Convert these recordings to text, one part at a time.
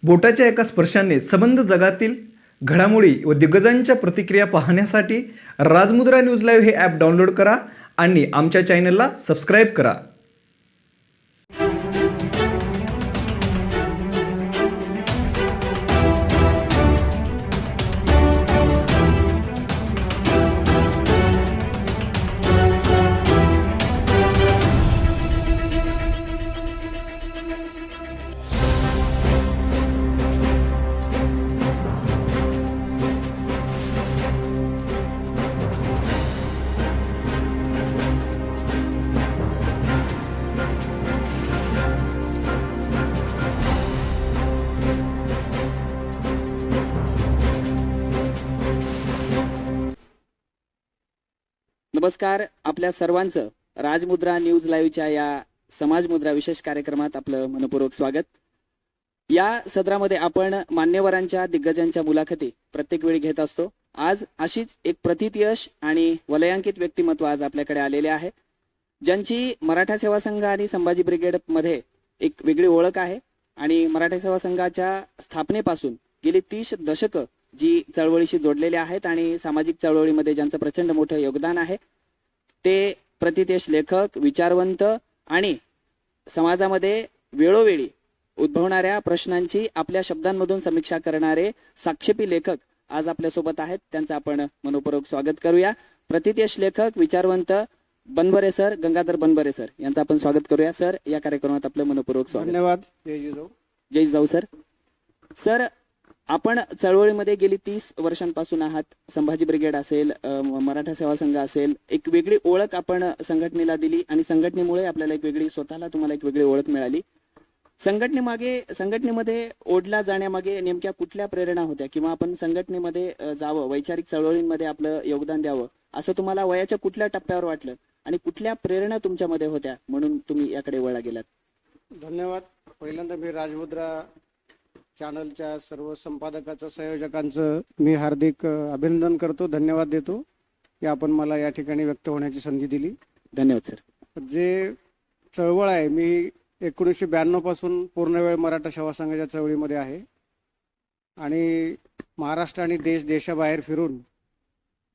बोटाच्या एका स्पर्शाने संबंध जगातील घडामोडी व दिग्गजांच्या प्रतिक्रिया पाहण्यासाठी राजमुद्रा न्यूज लाईव्ह हे ॲप डाउनलोड करा आणि आमच्या चॅनलला सबस्क्राईब करा. नमस्कार. आपल्या सर्वांचं राजमुद्रा न्यूज लाईव्हच्या या समाज मुद्रा विशेष कार्यक्रमात आपलं मनपूर्वक स्वागत. या सदरामध्ये आपण मान्यवरांच्या दिग्गजांच्या मुलाखती प्रत्येक वेळी घेत असतो. आज अशीच एक प्रतितयश आणि वलयांकित व्यक्तिमत्व आज आपल्याकडे आलेले आहे, ज्यांची मराठा सेवा संघ आणि संभाजी ब्रिगेड मध्ये एक वेगळी ओळख आहे आणि मराठा सेवा संघाच्या स्थापनेपासून गेली 30 दशकं जी चळवळीशी जोडलेले आहेत आणि सामाजिक चळवळीमध्ये ज्यांचं प्रचंड मोठं योगदान आहे, ते प्रतितेश लेखक, विचारवंत आणि समाजामध्ये वेळोवेळी उद्भवणाऱ्या प्रश्नांची आपल्या शब्दांमधून समीक्षा करणारे साक्षेपी लेखक आज आपल्या सोबत आहेत. त्यांचं आपण मनपूर्वक स्वागत करूया. प्रतितेश लेखक, विचारवंत बनबरे सर, गंगाधर बनबरे सर यांचं आपण स्वागत करूया. सर, या कार्यक्रमात आपलं मनपूर्वक स्वागत. धन्यवाद. जय जिजाऊ. जय जाऊ सर. सर, आपण चळवळीमध्ये गेली 30 वर्षांपासून आहात. संभाजी ब्रिगेड असेल, मराठा सेवा संघ असेल, एक वेगळी ओळख आपण संघटनेला दिली आणि संघटनेमुळे आपल्याला एक वेगळी, स्वतःला तुम्हाला एक वेगळी ओळख मिळाली. संघटनेमध्ये ओढला जाण्यामागे नेमक्या कुठल्या प्रेरणा होत्या, किंवा आपण संघटनेमध्ये जावं, वैचारिक चळवळींमध्ये आपलं योगदान द्यावं असं तुम्हाला वयाच्या कुठल्या टप्प्यावर वाटलं आणि कुठल्या प्रेरणा तुमच्यामध्ये होत्या म्हणून तुम्ही याकडे वळला गेलात? धन्यवाद. पहिल्यांदा मी राजमुद्रा चॅनलच्या सर्व संपादकाचं, संयोजकांचं मी हार्दिक अभिनंदन करतो, धन्यवाद देतो की आपण मला या ठिकाणी व्यक्त होण्याची संधी दिली. धन्यवाद सर. जे चळवळ आहे, मी 1992 पासून पूर्ण वेळ मराठा सेवा संघाच्या चळवळीमध्ये आहे आणि महाराष्ट्र आणि देशाबाहेर फिरून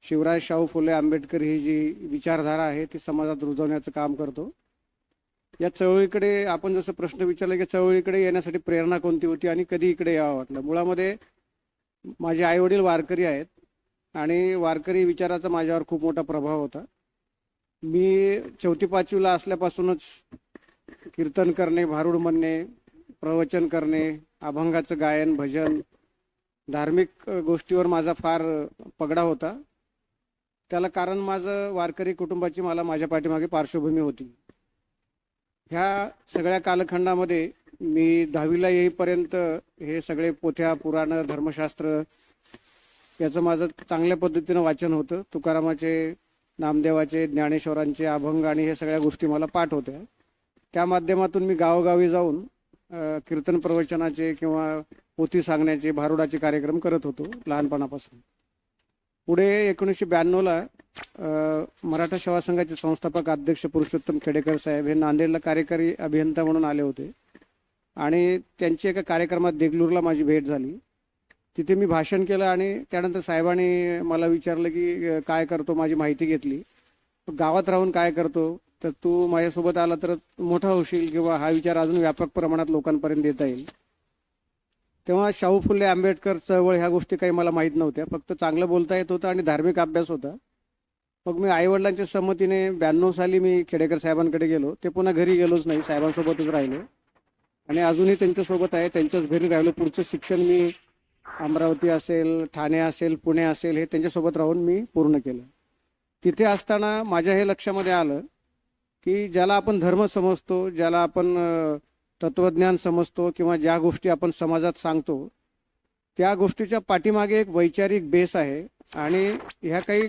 शिवराज शाहू फुले आंबेडकर ही जी विचारधारा आहे ती समाजात रुजवण्याचं काम करतो. या चळवळीकडे आपण जसं प्रश्न विचारला की चळवळीकडे येण्यासाठी प्रेरणा कोणती होती आणि कधी इकडे यावं वाटलं. मुळामध्ये माझे आईवडील वारकरी आहेत आणि वारकरी विचाराचा माझ्यावर खूप मोठा प्रभाव होता. मी 4वी-5वीला असल्यापासूनच कीर्तन करणे, भारुड म्हणणे, प्रवचन करणे, अभंगाचं गायन, भजन, धार्मिक गोष्टीवर माझा फार पगडा होता. त्याला कारण माझं वारकरी कुटुंबाची मला माझ्या पाठीमागे पार्श्वभूमी होती. ह्या सगळ्या कालखंडामध्ये मी 10वीला येईपर्यंत हे सगळे पोथ्या, पुराण, धर्मशास्त्र याचं माझं चांगल्या पद्धतीनं वाचन होतं. तुकारामाचे, नामदेवाचे, ज्ञानेश्वरांचे अभंग आणि हे सगळ्या गोष्टी मला पाठ होत्या. त्या माध्यमातून मी गावोगावी जाऊन कीर्तन प्रवचनाचे किंवा पोथी सांगण्याचे, भारुडाचे कार्यक्रम करत होतो लहानपणापासून. पुढे 1992ला मराठा सेवा संघाचे संस्थापक अध्यक्ष पुरुषोत्तम खेडेकर साहेब हे नांदेडला कार्यकारी अभियंता म्हणून आले होते आणि त्यांची एका कार्यक्रमात देगलूरला माझी भेट झाली. तिथे मी भाषण केलं आणि त्यानंतर साहेबांनी मला विचारलं की काय करतो, माझी माहिती घेतली. गावात राहून काय करतो, तर तू माझ्यासोबत आला तर मोठा होशील किंवा हा विचार अजून व्यापक प्रमाणात लोकांपर्यंत देता येईल. तेव्हा शाहू फुले आंबेडकर चळवळ ह्या गोष्टी काही मला माहीत नव्हत्या. फक्त चांगलं बोलता येत होतं आणि धार्मिक अभ्यास होता. मग मी आईवडिलांच्या संमतीने 92 साली मी खेडेकर साहेबांकडे गेलो. ते पुन्हा घरी गेलोच नाही, साहेबांसोबतच राहिलो आणि अजूनही त्यांच्यासोबत आहे, त्यांच्याच घरी राहिलो. पुढचं शिक्षण मी अमरावती असेल, ठाणे असेल, पुणे असेल हे त्यांच्यासोबत राहून मी पूर्ण केलं. तिथे असताना माझ्या हे लक्षामध्ये आलं की ज्याला आपण धर्म समजतो, ज्याला आपण तत्वज्ञान समजतो किंवा ज्या गोष्टी आपण समाजात सांगतो त्या गोष्टीच्या पाठीमागे एक वैचारिक बेस आहे आणि ह्या काही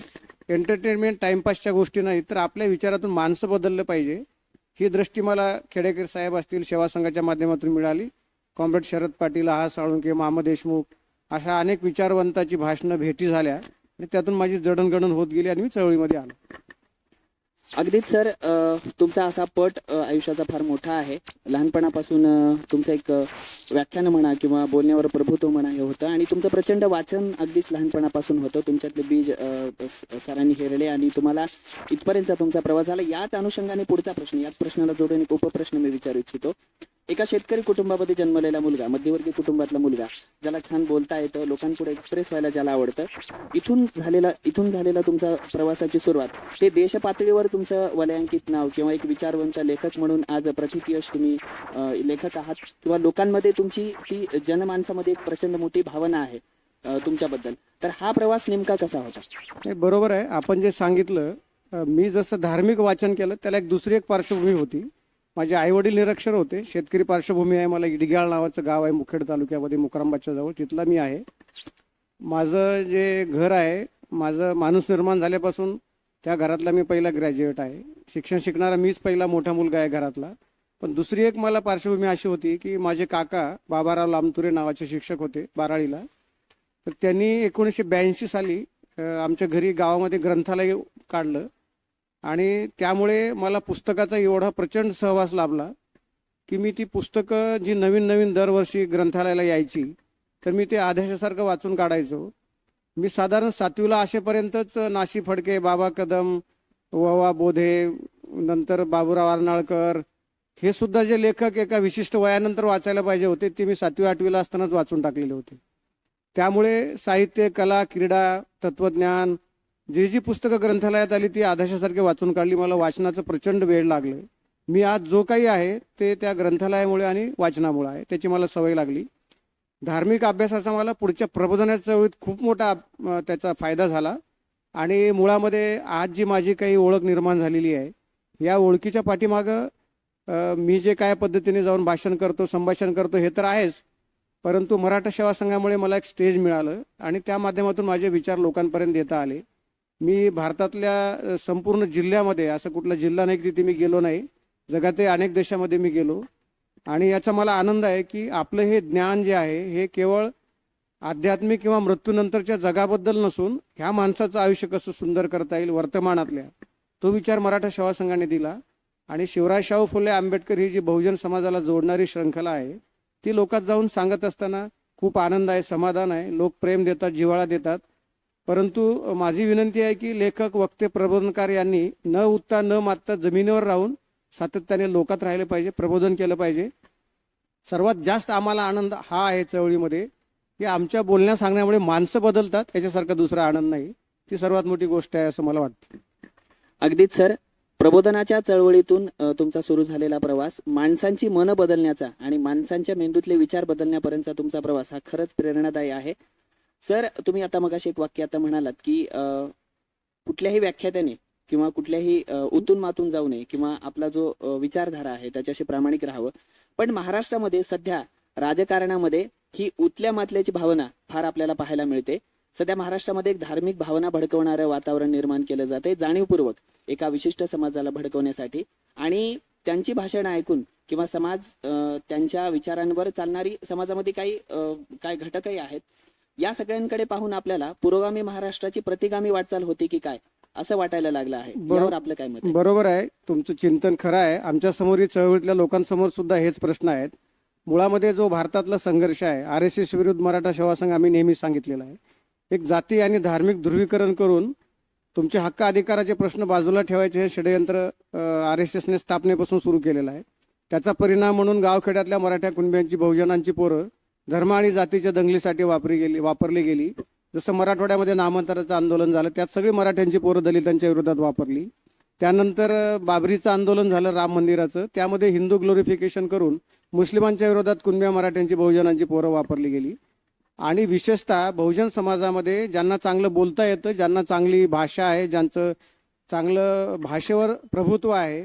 एंटरटेनमेंट, टाइमपासच्या गोष्टी नाही, तर आपल्या विचारातून माणसं बदललं पाहिजे. ही दृष्टी मला खेडेकर साहेब असतील, सेवा संघाच्या माध्यमातून मिळाली. कॉम्रेड शरद पाटील, आहा साळुंके, मामा देशमुख अशा अनेक विचारवंताची भाषणं, भेटी झाल्या आणि त्यातून माझी जडणघडण होत गेली आणि मी चळवळीमध्ये आलो. अगदीच सर, तुमचा असा पट आयुष्याचा फार मोठा आहे. लहानपणापासून तुमचं एक व्याख्यान म्हणा किंवा बोलण्यावर प्रभुत्व म्हणा हे होतं आणि तुमचं प्रचंड वाचन अगदीच लहानपणापासून होतं. तुमच्यातले बीज सरांनी हेरले आणि तुम्हाला इथपर्यंतचा तुमचा प्रवास झाला. याच अनुषंगाने पुढचा प्रश्न, याच प्रश्नाला जोडून एक उपप्रश्न मी विचारू इच्छितो. एका शेतकरी कुटुंबामध्ये जन्मलेला मुलगा, मध्यवर्गीय कुटुंबातला मुलगा, ज्याला छान बोलता येतं, लोकांपुढे एक्सप्रेस व्हायला ज्याला आवडतं, इथून झालेला तुमचा प्रवासाची सुरुवात ते देश पातळीवर तुमचं वलयांकित नाव किंवा एक विचारवंत लेखक म्हणून आज प्रथितयश तुम्ही लेखक आहात किंवा लोकांमध्ये तुमची ती जनमानसामध्ये एक प्रचंड मोठी भावना आहे तुमच्याबद्दल. तर हा प्रवास नेमका कसा होता? हे बरोबर आहे. आपण जे सांगितलं, मी जसं धार्मिक वाचन केलं त्याला एक दुसरी एक पार्श्वभूमी होती. माझे आईवडील निरक्षर होते. शेतकरी पार्श्वभूमी आहे. मला इडग्याळ नावाचं गाव आहे मुखेड तालुक्यामध्ये, मुकरांबादच्या जवळ, तिथला मी आहे. माझं जे घर आहे, माझं माणूस निर्माण झाल्यापासून त्या घरातला मी पहिला ग्रॅज्युएट आहे. शिक्षण शिकणारा मीच पहिला मोठा मुलगा आहे घरातला. पण दुसरी एक मला पार्श्वभूमी अशी होती की माझे काका बाबाराव लामतुरे नावाचे शिक्षक होते बाराळीला. तर त्यांनी 1982 साली आमच्या घरी गावामध्ये ग्रंथालय काढलं आणि त्यामुळे मला पुस्तकाचा एवढा प्रचंड सहवास लाभला की मी ती पुस्तकं जी नवीन नवीन दरवर्षी ग्रंथालयाला यायची तर मी ते आदेशासारखं वाचून काढायचो. मी साधारण 7वीला असेपर्यंतच नाशी फडके, बाबा कदम, व बोधे, नंतर बाबूराव अर्नाळकर हे सुद्धा जे लेखक एका विशिष्ट वयानंतर वाचायला पाहिजे होते ते मी 7वी 8वीला असतानाच वाचून टाकलेले होते. त्यामुळे साहित्य, कला, क्रीडा, तत्वज्ञान जी पुस्तकं ग्रंथालयात आली ती आदेशासारखे वाचून काढली. मला वाचनाचं प्रचंड वेळ लागलं. मी आज जो काही आहे ते त्या ग्रंथालयामुळे आणि वाचनामुळे आहे. त्याची मला सवय लागली. धार्मिक अभ्यासाचा मला पुढच्या प्रबोधनाच्या चळवळीत खूप मोठा त्याचा फायदा झाला आणि मुळामध्ये आज जी माझी काही ओळख निर्माण झालेली आहे या ओळखीच्या पाठीमागं मी जे काय पद्धतीने जाऊन भाषण करतो, संभाषण करतो हे तर आहेच, परंतु मराठा सेवा संघामुळे मला एक स्टेज मिळालं आणि त्या माध्यमातून माझे विचार लोकांपर्यंत देता आले. मी भारतातल्या संपूर्ण जिल्ह्यामध्ये, असं कुठला जिल्हा नाही की तिथे मी गेलो नाही, जगातील अनेक देशामध्ये मी गेलो आणि याचा मला आनंद आहे की आपलं हे ज्ञान जे आहे हे केवळ आध्यात्मिक किंवा मृत्यूनंतरच्या जगाबद्दल नसून ह्या माणसाचं आयुष्य कसं सुंदर करता येईल वर्तमानातल्या, तो विचार मराठा सेवा संघाने दिला. आणि शिवराजशाहू फुले आंबेडकर ही जी बहुजन समाजाला जोडणारी श्रृंखला आहे ती लोकात जाऊन सांगत असताना खूप आनंद आहे, समाधान आहे. लोक प्रेम देतात, जिव्हाळा देतात. परंतु माझी विनंती आहे की लेखक, वक्ते, प्रबोधनकार यांनी न उठता न मातता जमिनीवर राहून सातत्याने लोकात राहिले पाहिजे, प्रबोधन केलं पाहिजे. सर्वात जास्त आम्हाला आनंद हा आहे चळवळीमध्ये की आमच्या बोलण्या सांगण्यामुळे माणसं बदलतात, याच्यासारखा दुसरा आनंद नाही. ती सर्वात मोठी गोष्ट आहे असं मला वाटतं. अगदीच सर, प्रबोधनाच्या चळवळीतून तुमचा सुरू झालेला प्रवास, माणसांची मनं बदलण्याचा आणि माणसांच्या मेंदूतले विचार बदलण्यापर्यंतचा तुमचा प्रवास हा खरंच प्रेरणादायी आहे. सर, तुम्ही आता मगाशी एक वाक्य आता म्हणालात की कुठल्याही व्याख्यात्याने किंवा कुठल्याही उतून मातून जाऊ नये किंवा आपला जो विचारधारा आहे त्याच्याशी प्रामाणिक राहावं. पण महाराष्ट्रामध्ये सध्या राजकारणामध्ये ही उतल्या मातल्याची भावना फार आपल्याला पाहायला मिळते. सध्या महाराष्ट्रामध्ये एक धार्मिक भावना भडकवणारं वातावरण निर्माण केलं जाते जाणीवपूर्वक एका विशिष्ट समाजाला भडकवण्यासाठी, आणि त्यांची भाषणं ऐकून किंवा समाज त्यांच्या विचारांवर चालणारी समाजामध्ये काही घटकही आहेत. या सगळ्यांकडे पाहून आपल्याला पुरोगामी महाराष्ट्राची प्रतिगामी वाटचाल होती की काय असं वाटायला लागलं आहे. यावर आपलं काय मत आहे? बरोबर आहे, तुमचं चिंतन खरं आहे. आमच्या समोर चळवळीतल्या लोकांसमोर सुद्धा हेच प्रश्न आहेत. मुळामध्ये जो भारतातला संघर्ष आहे, RSS विरुद्ध मराठा सेवा संघ, आम्ही नेहमी सांगितलेला आहे, एक जाती आणि धार्मिक ध्रुवीकरण करून तुमचे हक्क अधिकाराचे प्रश्न बाजूला ठेवायचे हे षडयंत्र RSSने स्थापनेपासून सुरू केलेलं आहे. त्याचा परिणाम म्हणून गावखेड्यातल्या मराठा कुणब्यांची, बहुजनांची पोरं धर्म आणि जातीच्या दंगलीसाठी वापरली गेली. जसं मराठवाड्यामध्ये नामांतराचं आंदोलन झालं त्यात सगळी मराठ्यांची पोरं दलितांच्या विरोधात वापरली. त्यानंतर बाबरीचं आंदोलन झालं राम मंदिराचं, त्यामध्ये हिंदू ग्लोरिफिकेशन करून मुस्लिमांच्या विरोधात कुणब्या, मराठ्यांची, बहुजनांची पोरं वापरली गेली. आणि विशेषतः बहुजन समाजामध्ये ज्यांना चांगलं बोलता येतं, ज्यांना चांगली भाषा आहे, ज्यांचं चांगलं भाषेवर प्रभुत्व आहे,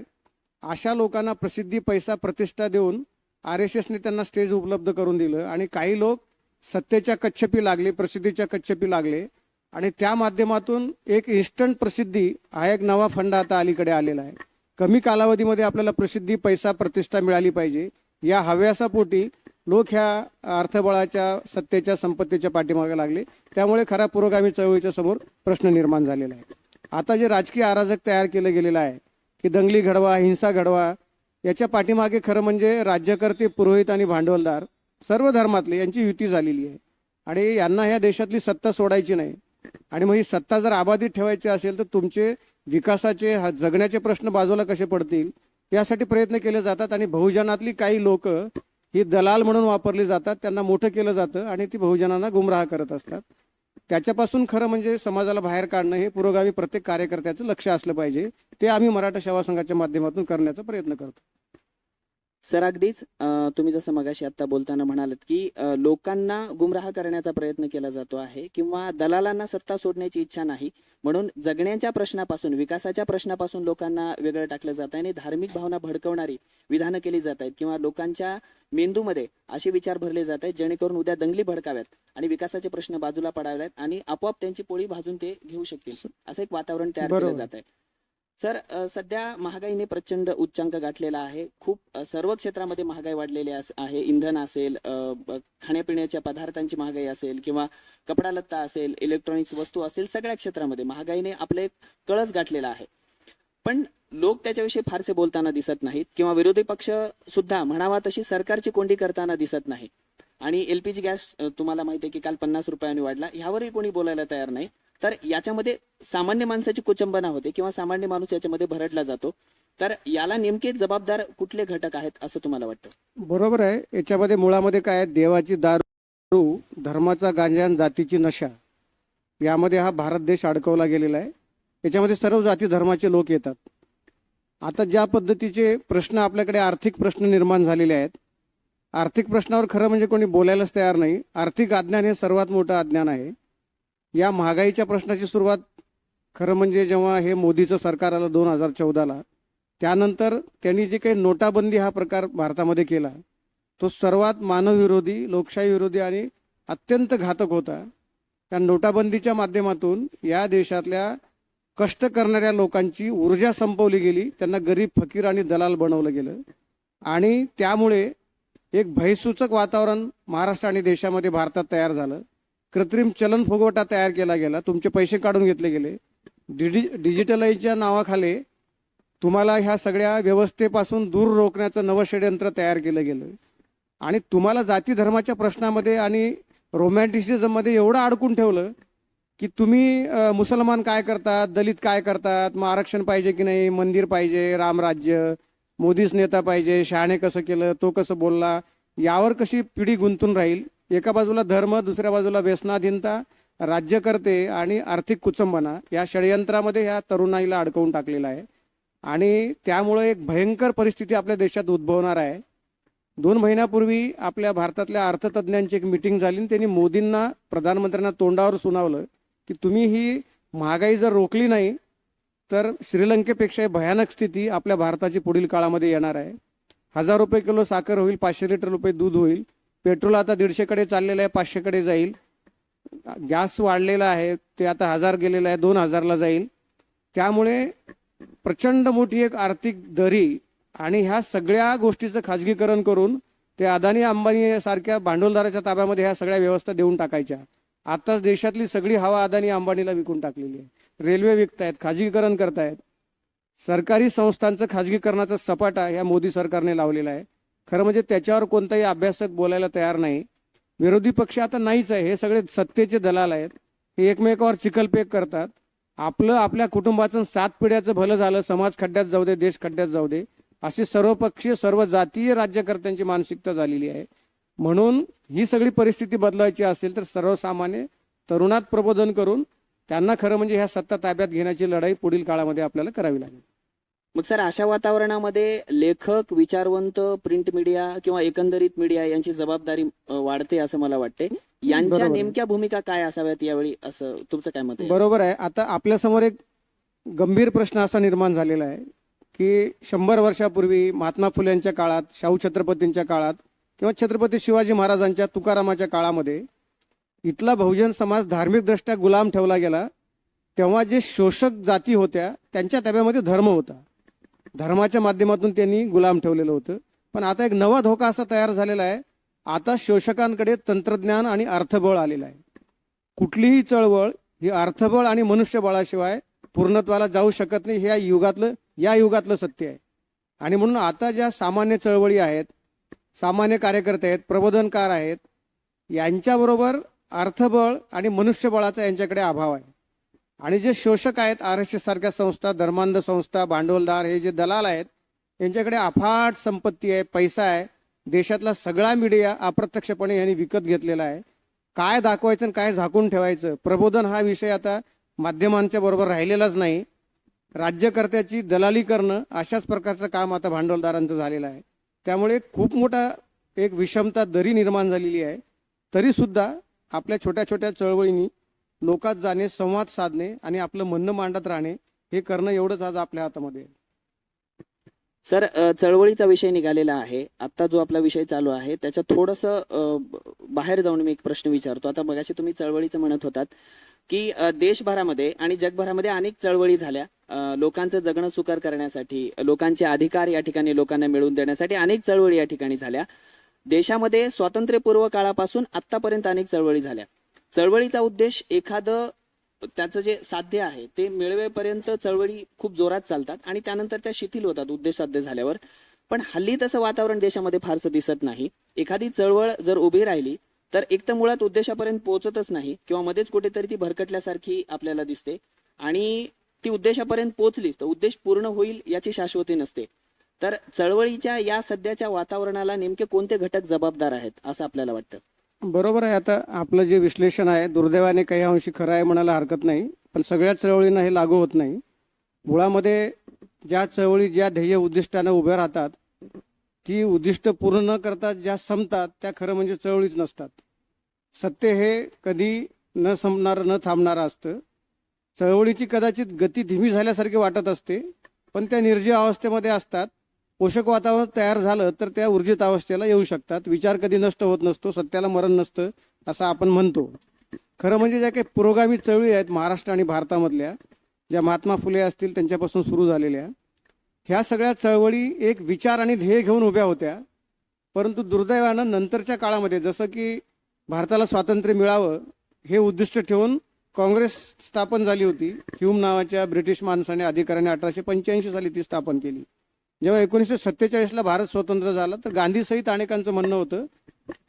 अशा लोकांना प्रसिद्धी, पैसा, प्रतिष्ठा देऊन RSSने त्यांना स्टेज उपलब्ध करून दिलं. आणि काही लोक सत्तेच्या कच्छपी लागले, प्रसिद्धीच्या कच्छपी लागले आणि त्या माध्यमातून एक इन्स्टंट प्रसिद्धी हा एक नवा फंड आता अलीकडे आलेला आहे. कमी कालावधीमध्ये आपल्याला प्रसिद्धी, पैसा, प्रतिष्ठा मिळाली पाहिजे या हव्यासापोटी लोक ह्या अर्थबळाच्या, सत्तेच्या, संपत्तीच्या पाठीमागे लागले. त्यामुळे खरा पुरोगामी चळवळीच्या समोर प्रश्न निर्माण झालेला आहे. आता जे राजकीय अराजक तयार केलं गेलेलं आहे की दंगली घडवा, हिंसा घडवा. याच्या पाठीमागे खरं म्हणजे राज्यकर्ते, पुरोहित आणि भांडवलदार सर्व धर्मातले यांची युती झालेली आहे आणि यांना ह्या देशातली सत्ता सोडायची नाही. आणि मग ही सत्ता जर अबाधित ठेवायची असेल तर तुमचे विकासाचे जगण्याचे प्रश्न बाजूला कसे पडतील यासाठी प्रयत्न केले जातात. आणि बहुजनातली काही लोक ही दलाल म्हणून वापरली जातात, त्यांना मोठं केलं जातं आणि ती बहुजनांना गुमराह करत असतात. त्याच्यापासून खरं म्हणजे समाजाला बाहेर काढणं हे पुरोगामी प्रत्येक कार्यकर्त्याचं लक्ष असलं पाहिजे. ते आम्ही मराठा सेवा संघाच्या माध्यमातून करण्याचा प्रयत्न करतो. सर अगदीच तुम्ही जसं मगाशी आता बोलताना म्हणालात की लोकांना गुमराह करण्याचा प्रयत्न केला जातो आहे किंवा दलालांना सत्ता सोडण्याची इच्छा नाही म्हणून जगण्याच्या प्रश्नापासून, विकासाच्या प्रश्नापासून लोकांना वेगळं टाकलं जात आहे आणि धार्मिक भावना भडकवणारी विधानं केली जात आहेत किंवा लोकांच्या मेंदूमध्ये असे विचार भरले जात आहेत जेणेकरून उद्या दंगली भडकाव्यात आणि विकासाचे प्रश्न बाजूला पडाव्यात आणि आपोआप त्यांची पोळी भाजून ते घेऊ शकतील असं एक वातावरण तयार केलं जात आहे. सर सध्या महागाईने प्रचंड उच्चांक गाठलेला आहे. खूप सर्व क्षेत्रामध्ये महागाई वाढलेली आहे. इंधन असेल, खाण्यापिण्याच्या पदार्थांची महागाई असेल किंवा कपडा लत्ता असेल, इलेक्ट्रॉनिक्स वस्तू असेल, सगळ्या क्षेत्रामध्ये महागाईने आपले कळस गाठलेला आहे. पण लोक त्याच्याविषयी फारसे बोलताना दिसत नाहीत किंवा विरोधी पक्ष सुद्धा म्हणावा तशी सरकारची कोंडी करताना दिसत नाही. आणि LPG गॅस तुम्हाला माहिती आहे की काल 50 रुपयांनी वाढला, ह्यावरही कोणी बोलायला तयार नाही. तर याच्यामध्ये सामान्य माणसाची कुचंबना होते किंवा सामान्य माणूस याच्यामध्ये भरडला जातो. तर याला नेमके जबाबदार कुठले घटक आहेत असं तुम्हाला वाटतं? बरोबर आहे. याच्यामध्ये मुळामध्ये काय आहे, देवाची दारू, धर्माचा गांजा आणि जातीची नशा यामध्ये हा भारत देश अडकवला गेलेला आहे. याच्यामध्ये सर्व जाती धर्माचे लोक येतात. आता ज्या पद्धतीचे प्रश्न आपल्याकडे आर्थिक प्रश्न निर्माण झालेले आहेत, आर्थिक प्रश्नावर खरं म्हणजे कोणी बोलायलाच तयार नाही. आर्थिक अज्ञान हे सर्वात मोठं अज्ञान आहे. या महागाईच्या प्रश्नाची सुरुवात खरं म्हणजे जेव्हा हे मोदीचं सरकार आलं 2014ला, त्यानंतर त्यांनी जे काही नोटाबंदी हा प्रकार भारतामध्ये केला तो सर्वात मानवविरोधी, लोकशाही विरोधी आणि अत्यंत घातक होता. त्या नोटाबंदीच्या माध्यमातून या देशातल्या कष्ट करणाऱ्या लोकांची ऊर्जा संपवली गेली, त्यांना गरीब, फकीर आणि दलाल बनवलं गेलं आणि त्यामुळे एक भयसूचक वातावरण महाराष्ट्र आणि देशामध्ये, भारतात तयार झालं. कृत्रिम चलन फुगवटा तयार केला गेला, तुमचे पैसे काढून घेतले गेले. डिजिटलाइजच्या नावाखाली तुम्हाला ह्या सगळ्या व्यवस्थेपासून दूर रोखण्याचं नवं षड्यंत्र तयार केलं गेलं आणि तुम्हाला जाती धर्माच्या प्रश्नामध्ये आणि रोमॅन्टिसिझममध्ये एवढं अडकून ठेवलं की तुम्ही मुसलमान काय करतात, दलित काय करतात, मग आरक्षण पाहिजे की नाही, मंदिर पाहिजे, रामराज्य, मोदीच नेता पाहिजे, शहाणे कसं केलं, तो कसं बोलला, यावर कशी पिढी गुंतून राहील. एका बाजूला धर्म, दुसऱ्या बाजूला व्यसनाधीनता, राज्यकर्ते आणि आर्थिक कुचंबना या षडयंत्रामध्ये ह्या तरुणाईला अडकवून टाकलेला आहे आणि त्यामुळे एक भयंकर परिस्थिती आपल्या देशात उद्भवणार आहे. 2 महिन्यापूर्वी आपल्या भारतातल्या अर्थतज्ञांची एक मिटिंग झाली आणि त्यांनी मोदींना, प्रधानमंत्र्यांना तोंडावर सुनावलं की तुम्ही ही महागाई जर रोखली नाही तर श्रीलंकेपेक्षा भयानक स्थिती आपल्या भारताची पुढील काळामध्ये येणार आहे. 1000 रुपये किलो साखर होईल, 500 लिटर रुपये दूध होईल, पेट्रोल आता 150कडे चाललेलं आहे, 500कडे जाईल, गॅस वाढलेला आहे, ते आता 1000 गेलेलं आहे, 2000ला जाईल. त्यामुळे प्रचंड मोठी एक आर्थिक दरी आणि ह्या सगळ्या गोष्टीचं खाजगीकरण करून ते अदानी अंबानी सारख्या भांडवलदाराच्या ताब्यामध्ये ह्या सगळ्या व्यवस्था देऊन टाकायच्या. आताच देशातली सगळी हवा अदानी अंबानीला विकून टाकलेली आहे. रेल्वे विकतायत, खाजगीकरण करतायत. सरकारी संस्थांचं खाजगीकरणाचा सपाटा ह्या मोदी सरकारने लावलेला आहे. खरं म्हणजे त्याच्यावर कोणताही अभ्यासक बोलायला तयार नाही. विरोधी पक्ष आता नाहीच आहे, हे सगळे सत्तेचे दलाल आहेत. हे एकमेकावर चिखलफेक करतात. आपलं, आपल्या कुटुंबाचं 7 पिढ्याचं भलं झालं, समाज खड्ड्यात जाऊ दे, देश खड्ड्यात जाऊ दे, अशी सर्वपक्षीय, सर्व जातीय राज्यकर्त्यांची मानसिकता झालेली आहे. म्हणून ही सगळी परिस्थिती बदलायची असेल तर सर्वसामान्य तरुणात प्रबोधन करून त्यांना खरं म्हणजे ह्या सत्ता ताब्यात घेण्याची लढाई पुढील काळामध्ये आपल्याला करावी लागेल. मग सर अशा वातावरणामध्ये लेखक, विचारवंत, प्रिंट मीडिया किंवा एकंदरीत मीडिया यांची जबाबदारी वाढते असं मला वाटते. यांच्या बरोबर आहे. नेमक्या भूमिका काय असाव्यात यावेळी, असं तुमचं काय मत आहे? बरोबर आहे. आता आपल्यासमोर एक गंभीर प्रश्न असा निर्माण झालेला आहे की 100 वर्षापूर्वी महात्मा फुलेंच्या काळात, शाहू छत्रपतींच्या काळात किंवा छत्रपती शिवाजी महाराजांच्या, तुकारामाच्या काळामध्ये इथला बहुजन समाज धार्मिकदृष्ट्या गुलाम ठेवला गेला. तेव्हा जे शोषक जाती होत्या त्यांच्या ताब्यामध्ये धर्म होता. धर्माच्या माध्यमातून त्यांनी गुलाम ठेवलेलं होतं. पण आता एक नवा धोका असा तयार झालेला आहे. आता शोषकांकडे तंत्रज्ञान आणि अर्थबळ आलेलं आहे. कुठलीही चळवळ ही अर्थबळ आणि मनुष्यबळाशिवाय पूर्णत्वाला जाऊ शकत नाही. हे या युगातलं या युगातलं सत्य आहे. आणि म्हणून आता ज्या सामान्य चळवळी आहेत, सामान्य कार्यकर्ते आहेत, प्रबोधनकार आहेत, यांच्याबरोबर अर्थबळ आणि मनुष्यबळाचा यांच्याकडे अभाव आहे. आणि जे शोषक आहेत, RSS सारख्या संस्था, धर्मांध संस्था, भांडवलदार, हे जे दलाल आहेत, यांच्याकडे अफाट संपत्ती आहे, पैसा आहे. देशातला सगळा मीडिया अप्रत्यक्षपणे यांनी विकत घेतलेला आहे. काय दाखवायचं आणि काय झाकून ठेवायचं, प्रबोधन हा विषय आता माध्यमांच्या बरोबर राहिलेलाच नाही. राज्यकर्त्याची दलाली करणं, अशाच प्रकारचं काम आता भांडवलदारांचं झालेलं आहे. त्यामुळे खूप मोठा एक विषमता दरी निर्माण झालेली आहे. तरी सुद्धा आपल्या छोट्या छोट्या चळवळींनी लोकात जाणे, संवाद साधणे आणि आपलं म्हणणं मांडत राहणे, हे करणं एवढंच आज आपल्या हातामध्ये आहे. सर, चळवळीचा विषय निघालेला आहे. आता जो आपला विषय चालू आहे त्याच्यात थोडंसं बाहेर जाऊन मी एक प्रश्न विचारतो. आता मगाशी तुम्ही चळवळीचं म्हणत होतात की देशभरामध्ये आणि जगभरामध्ये अनेक चळवळी झाल्या. लोकांचं जगणं सुकर करण्यासाठी, लोकांचे अधिकार या ठिकाणी लोकांना मिळवून देण्यासाठी अनेक चळवळी या ठिकाणी झाल्या. देशामध्ये स्वातंत्र्यपूर्व काळापासून आतापर्यंत अनेक चळवळी झाल्या. चळवळीचा उद्देश एखादं त्याचं जे साध्य आहे ते मिळवेपर्यंत चळवळी खूप जोरात चालतात आणि त्यानंतर त्या शिथिल होतात उद्देश साध्य झाल्यावर. पण हल्ली तसं वातावरण देशामध्ये फारसं दिसत नाही. एखादी चळवळ जर उभी राहिली तर एक तर मुळात उद्देशापर्यंत पोहोचतच नाही किंवा मध्येच कुठेतरी ती भरकटल्यासारखी आपल्याला दिसते. आणि ती उद्देशापर्यंत पोहोचलीच तर उद्देश पूर्ण होईल याची शाश्वती नसते. तर चळवळीच्या या सध्याच्या वातावरणाला नेमके कोणते घटक जबाबदार आहेत असं आपल्याला वाटतं? बरोबर आहे. आता आपलं जे विश्लेषण आहे दुर्दैवाने काही अंशी खरं आहे म्हणायला हरकत नाही, पण सगळ्या चळवळींना हे लागू होत नाही. मुळामध्ये ज्या चळवळी ज्या ध्येय उद्दिष्टानं उभ्या राहतात, ती उद्दिष्ट पूर्ण न करता ज्या संपतात, त्या खरं म्हणजे चळवळीच नसतात. सत्य हे कधी न संपणारं, न थांबणारं असतं. चळवळीची कदाचित गती धीमी झाल्यासारखी वाटत असते, पण त्या निर्जीव अवस्थेमध्ये असतात. पोषक वातावरण तयार झालं तर त्या ऊर्जित अवस्थेला येऊ शकतात. विचार कधी नष्ट होत नसतो, सत्याला मरण नसतं असं आपण म्हणतो. खरं म्हणजे ज्या काही पुरोगामी चळवळी आहेत महाराष्ट्र आणि भारतामधल्या, ज्या महात्मा फुले असतील त्यांच्यापासून सुरू झालेल्या, ह्या सगळ्या चळवळी एक विचार आणि ध्येय घेऊन उभ्या होत्या. परंतु दुर्दैवानं नंतरच्या काळामध्ये, जसं की भारताला स्वातंत्र्य मिळावं हे उद्दिष्ट ठेवून काँग्रेस स्थापन झाली होती. ह्यूम नावाच्या ब्रिटिश माणसाने, अधिकाऱ्याने 1885 साली ती स्थापन केली. जेव्हा 1947ला भारत स्वतंत्र झाला तर गांधीसहित अनेकांचं म्हणणं होतं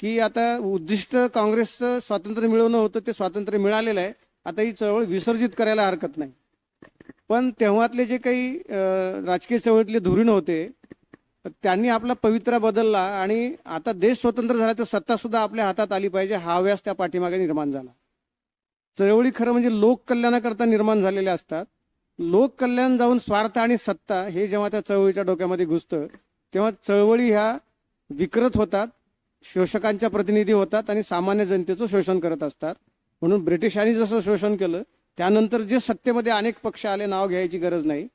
की आता उद्दिष्ट काँग्रेसचं स्वातंत्र्य मिळवणं होतं, ते स्वातंत्र्य मिळालेलं आहे, आता ही चळवळ विसर्जित करायला हरकत नाही. पण तेव्हातले जे काही राजकीय चळवळीतले धुरीण होते त्यांनी आपला पवित्रा बदलला आणि आता देश स्वतंत्र झाला तर सत्ता सुद्धा आपल्या हातात आली पाहिजे हा हव्यास त्या पाठीमागे निर्माण झाला. चळवळी खरं म्हणजे लोककल्याणाकरता निर्माण झालेल्या असतात. लोककल्याण जाऊन स्वार्थ आणि सत्ता हे जेव्हा त्या चळवळीच्या डोक्यामध्ये घुसतं तेव्हा चळवळी ह्या विकृत होतात, शोषकांच्या प्रतिनिधी होतात आणि सामान्य जनतेचं शोषण करत असतात. म्हणून ब्रिटिशांनी जसं शोषण केलं त्यानंतर जे सत्तेमध्ये अनेक पक्ष आले, नाव घ्यायची गरज नाही,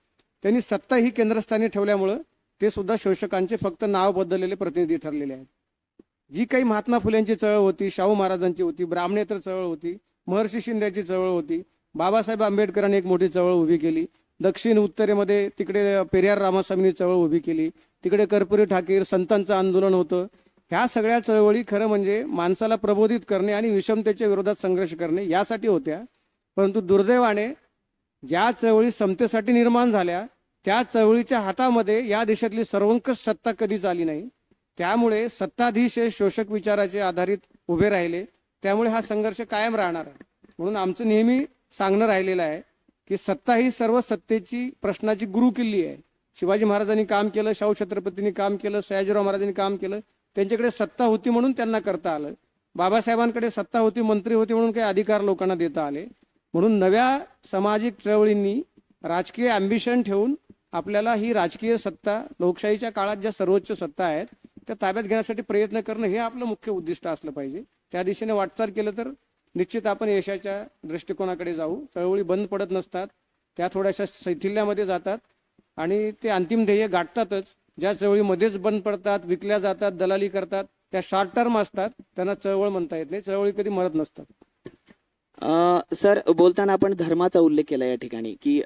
त्यांनी सत्ता ही केंद्रस्थानी ठेवल्यामुळं ते सुद्धा शोषकांचे फक्त नाव बदललेले प्रतिनिधी ठरलेले आहेत. जी काही महात्मा फुलेंची चळवळ होती, शाहू महाराजांची होती, ब्राह्मणेतर चळवळ होती, महर्षी शिंद्याची चळवळ होती, बाबासाहेब आंबेडकरांनी एक मोठी चळवळ उभी केली, दक्षिण उत्तरेमध्ये तिकडे पेरियार रामास्वामींनी चळवळ उभी केली, तिकडे कर्पुरी ठाकीर संतांचं आंदोलन होतं. ह्या सगळ्या चळवळी खरं म्हणजे माणसाला प्रबोधित करणे आणि विषमतेच्या विरोधात संघर्ष करणे यासाठी होत्या. परंतु दुर्दैवाने ज्या चळवळी समतेसाठी निर्माण झाल्या त्या चळवळीच्या हातामध्ये या देशातली सर्वंकष सत्ता कधीच आली नाही. त्यामुळे सत्ताधीश हे शोषक विचाराचे आधारित उभे राहिले. त्यामुळे हा संघर्ष कायम राहणार आहे. म्हणून आमचं नेहमी सांगणं राहिलेलं आहे की सत्ता ही सर्व सत्तेची प्रश्नाची गुरुकिल्ली आहे. शिवाजी महाराजांनी काम केलं, शाहू छत्रपतींनी काम केलं, सयाजीराव महाराजांनी काम केलं, त्यांच्याकडे सत्ता होती म्हणून त्यांना करता आलं. बाबासाहेबांकडे सत्ता होती, मंत्री होते म्हणून काही अधिकार लोकांना देता आले. म्हणून नव्या सामाजिक चळवळींनी राजकीय अँबिशन ठेवून आपल्याला ही राजकीय सत्ता, लोकशाहीच्या काळात ज्या सर्वोच्च सत्ता आहेत त्या ताब्यात घेण्यासाठी प्रयत्न करणं हे आपलं मुख्य उद्दिष्ट असलं पाहिजे. त्या दिशेने वाटचाल केलं तर निश्चित आपण यशाच्या दृष्टिकोनाकडे जाऊ. चळवळी बंद पडत नसतात, त्या थोड्याशा शैथिल्यामध्ये जातात आणि ते अंतिम ध्येय गाठतातच. ज्या चळवळी मध्येच बंद पडतात, विकल्या जातात, दलाली करतात, त्या शॉर्ट टर्म असतात, त्यांना चळवळ म्हणता येत नाही. चळवळी कधी मरत नसतात. सर, बोलताना आपण धर्माचा उल्लेख केला या ठिकाणी की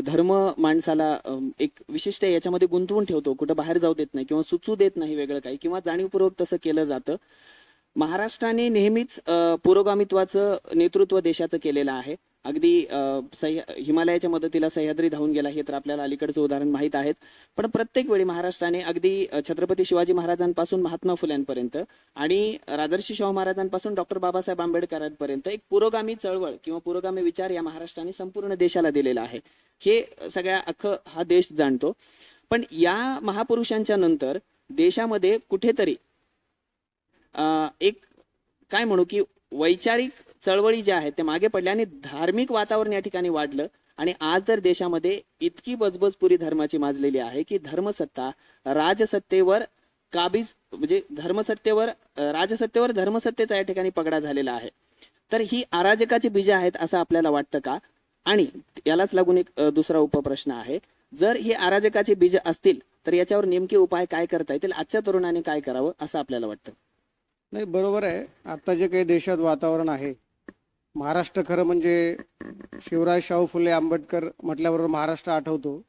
धर्म माणसाला एक विशिष्ट याच्यामध्ये गुंतवून ठेवतो, कुठं बाहेर जाऊ देत नाही किंवा सुचू देत नाही वेगळं काही, किंवा जाणीवपूर्वक तसं केलं जातं. महाराष्ट्राने नेहमीच पुरोगामित्वाचं नेतृत्व देशाचं केलेलं आहे. अगदी हिमालयाच्या मदतीला सह्याद्री धावून गेला, हे तर आपल्याला अलीकडचं उदाहरण माहीत आहेत. पण प्रत्येक वेळी महाराष्ट्राने अगदी छत्रपती शिवाजी महाराजांपासून महात्मा फुल्यांपर्यंत आणि राजर्षी शाहू महाराजांपासून डॉक्टर बाबासाहेब आंबेडकरांपर्यंत एक पुरोगामी चळवळ किंवा पुरोगामी विचार या महाराष्ट्राने संपूर्ण देशाला दिलेला आहे. हे सगळ्या अख्खं हा देश जाणतो. पण या महापुरुषांच्या नंतर देशामध्ये कुठेतरी एक काय म्हणू की वैचारिक चळवळी ज्या आहेत ते मागे पडल्या आणि धार्मिक वातावरण या ठिकाणी वाढलं. आणि आज तर देशामध्ये इतकी बजबजपुरी धर्माची माजलेली आहे की धर्मसत्ता राजसत्तेवर काबीज, म्हणजे राजसत्तेवर धर्मसत्तेचा या ठिकाणी पगडा झालेला आहे. तर ही अराजकाची बीजे आहेत असं आपल्याला वाटतं का? आणि यालाच लागून एक दुसरा उपप्रश्न आहे, जर हे अराजकाचे बीज असतील तर याच्यावर नेमके उपाय काय करता येतील, आजच्या तरुणाने काय करावं असं आपल्याला वाटतं? नाही, बरोबर आहे. आता जे काही देशात वातावरण आहे, महाराष्ट्र खरं म्हणजे शिवराज शाहू फुले आंबेडकर म्हटल्याबरोबर महाराष्ट्र आठवतो.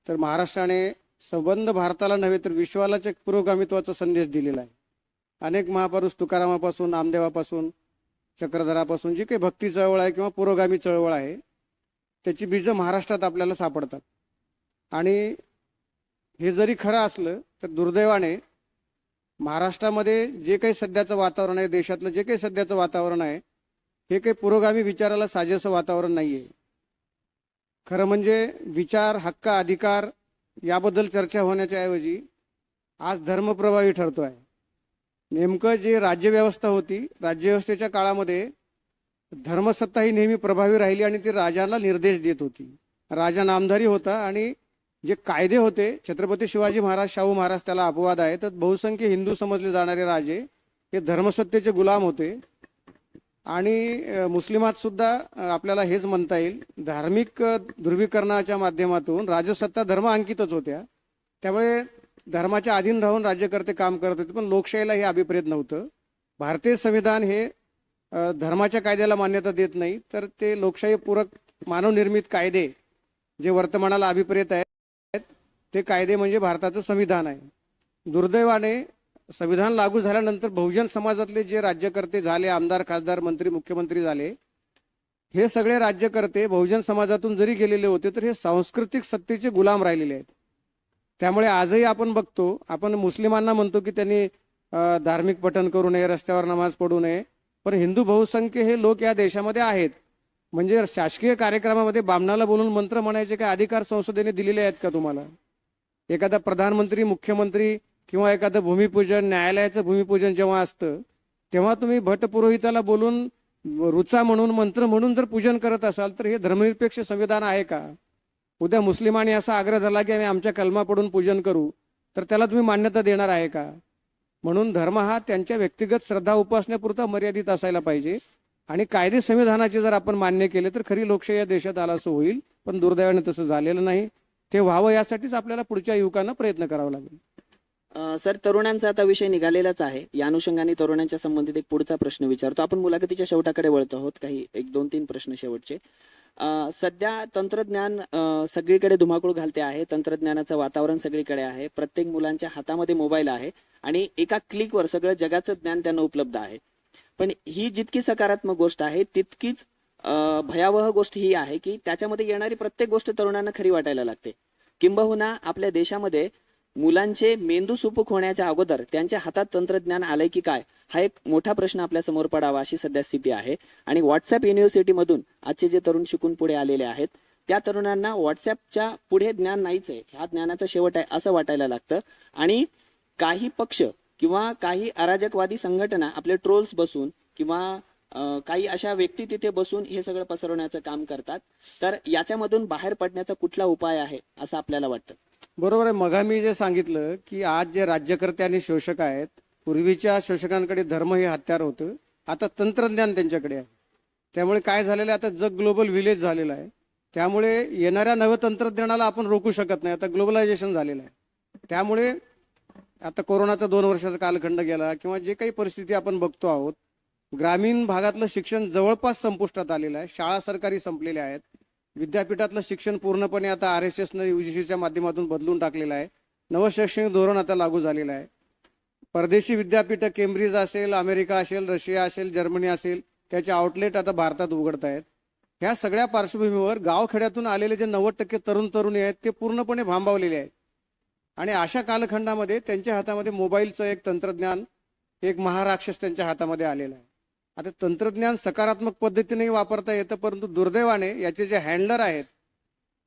तर महाराष्ट्राने संबंध भारताला नव्हे तर विश्वालाच एक पुरोगामित्वाचा संदेश दिलेला आहे. अनेक महापुरुष तुकारामापासून, नामदेवापासून, चक्रधरापासून जी काही भक्ती चळवळ आहे किंवा पुरोगामी चळवळ आहे त्याची बीजं महाराष्ट्रात आपल्याला सापडतात. आणि हे जरी खरं असलं तर दुर्दैवाने महाराष्ट्रामध्ये जे काही सध्याचं वातावरण आहे, देशातलं जे काही सध्याचं वातावरण आहे, हे काही पुरोगामी विचाराला साजेसं वातावरण नाही आहे. खरं म्हणजे विचार, हक्क, अधिकार याबद्दल चर्चा होण्याच्या ऐवजी आज धर्मप्रभावी ठरतो आहे. नेमकं जे राज्यव्यवस्था होती, राज्यव्यवस्थेच्या काळामध्ये धर्मसत्ता ही नेहमी प्रभावी राहिली आणि ती राजाला निर्देश देत होती. राजा नामधारी होता आणि जे कायदे होते, छत्रपती शिवाजी महाराज, शाहू महाराज त्याला अपवाद आहे, तर बहुसंख्य हिंदू समजले जाणारे राजे हे धर्मसत्तेचे गुलाम होते. आणि मुस्लिमात सुद्धा आपल्याला हेच म्हणता येईल, धार्मिक ध्रुवीकरणाच्या माध्यमातून राजसत्ता धर्म अंकितच होत्या. त्यामुळे धर्माच्या अधीन राहून राज्यकर्ते काम करत होते. पण लोकशाहीला हे अभिप्रेत नव्हतं. भारतीय संविधान हे धर्माच्या कायद्याला मान्यता देत नाही, तर ते लोकशाही पूरक मानवनिर्मित कायदे जे वर्तमानाला अभिप्रेत आहेत ते कायदे म्हणजे भारताचं संविधान आहे. दुर्दैवाने संविधान लागू झाल्यानंतर बहुजन समाजातले जे राज्यकर्ते झाले, आमदार, खासदार, मंत्री, मुख्यमंत्री झाले, हे सगळे राज्यकर्ते बहुजन समाजातून जरी गेलेले होते तर हे सांस्कृतिक सत्तेचे गुलाम राहिलेले आहेत. त्यामुळे आजही आपण बघतो, आपण मुस्लिमांना म्हणतो की त्यांनी धार्मिक पठण करू नये, रस्त्यावर नमाज पडू नये, पण हिंदू बहुसंख्य हे लोक या देशामध्ये आहेत. म्हणजे शासकीय कार्यक्रमामध्ये बामणाला बोलून मंत्र म्हणायचे काय अधिकार संसदेने दिलेले आहेत का तुम्हाला? एखादा प्रधानमंत्री, मुख्यमंत्री किंवा एखादं भूमिपूजन, न्यायालयाचं भूमिपूजन जेव्हा असतं तेव्हा तुम्ही भटपुरोहिताला बोलून रुचा म्हणून, मंत्र म्हणून जर पूजन करत असाल तर हे धर्मनिरपेक्ष संविधान आहे का? उद्या मुस्लिमांनी असा आग्रह धरला की आम्ही आमच्या कलमा पडून पूजन करू, तर त्याला तुम्ही मान्यता देणार आहे का? म्हणून धर्म हा त्यांच्या व्यक्तिगत श्रद्धा उपासण्यापुरता मर्यादित असायला पाहिजे. आणि कायदे संविधानाचे जर आपण मान्य केले तर खरी लोकशाही या देशात आला असं होईल. पण दुर्दैवाने तसं झालेलं नाही. ते व्हावं यासाठीच आपल्याला पुढच्या युवकांना प्रयत्न करावा लागेल. सर, तरुणांचा आता विषय निघालेलाच आहे. या अनुषंगाने तरुणांच्या संबंधित एक पुढचा प्रश्न विचारतो. आपण मुलाखतीच्या शेवटाकडे वळतो आहोत. काही 1-2-3 प्रश्न शेवटचे. सध्या तंत्रज्ञान सगळीकडे धुमाकूळ घालते आहे. तंत्रज्ञानाचं वातावरण सगळीकडे आहे. प्रत्येक मुलांच्या हातामध्ये मोबाईल आहे आणि एका क्लिकवर सगळं जगाचं ज्ञान त्यांना उपलब्ध आहे. पण ही जितकी सकारात्मक गोष्ट आहे तितकीच भयावह गोष्ट ही आहे की त्याच्यामध्ये येणारी प्रत्येक गोष्ट तरुणांना खरी वाटायला लागते. किंबहुना आपल्या देशामध्ये मुलांचे मेंदू सुपीक होण्याच्या अगोदर त्यांच्या हातात तंत्रज्ञान आलंय की काय, हा एक मोठा प्रश्न आपल्या समोर पडावा अशी सध्या स्थिती आहे. आणि व्हॉट्सअप युनिव्हर्सिटीमधून आजचे जे तरुण शिकून पुढे आलेले आहेत त्या तरुणांना व्हॉट्सअपच्या पुढे ज्ञान नाहीच आहे, ह्या ज्ञानाचा शेवट आहे असं वाटायला लागतं. आणि काही पक्ष किंवा काही अराजकवादी संघटना आपले ट्रोल्स बसून किंवा काही अशा व्यक्ती तिथे बसून हे सगळं पसरवण्याचं काम करतात. तर याच्यामधून बाहेर पडण्याचा कुठला उपाय आहे असं आपल्याला वाटतं? बरोबर आहे. मग मी जे सांगितलं की आज जे राज्यकर्ते आणि शोषक आहेत, पूर्वीच्या शोषकांकडे धर्म हे हत्यार होतं, आता तंत्रज्ञान त्यांच्याकडे आहे. त्यामुळे काय झालेलं आहे, आता जग ग्लोबल विलेज झालेलं आहे. त्यामुळे येणाऱ्या नव्या तंत्रज्ञानाला आपण रोखू शकत नाही. आता ग्लोबलायझेशन झालेलं आहे. त्यामुळे आता कोरोनाचा 2 वर्षाचा कालखंड गेला किंवा जे काही परिस्थिती आपण बघतो आहोत, ग्रामीण भागातलं शिक्षण जवळपास संपुष्टात आलेलं आहे. शाळा सरकारी संपलेल्या आहेत. विद्यापीठातलं शिक्षण पूर्णपणे आता RSSनं UGCच्या माध्यमातून बदलून टाकलेलं आहे. नवं शैक्षणिक धोरण आता लागू झालेलं आहे. परदेशी विद्यापीठं केम्ब्रिज असेल, अमेरिका असेल, रशिया असेल, जर्मनी असेल, त्याचे आउटलेट आता भारतात उघडत आहेत. ह्या सगळ्या पार्श्वभूमीवर गावखेड्यातून आलेले जे 90% तरुण तरुणी आहेत ते पूर्णपणे भांबावलेले आहेत. आणि अशा कालखंडामध्ये त्यांच्या हातामध्ये मोबाईलचं एक तंत्रज्ञान, एक महाराक्षस त्यांच्या हातामध्ये आलेला आहे. आता तंत्रज्ञान सकारात्मक पद्धतीनेही वापरता येतं, परंतु दुर्दैवाने याचे जे हँडलर आहेत,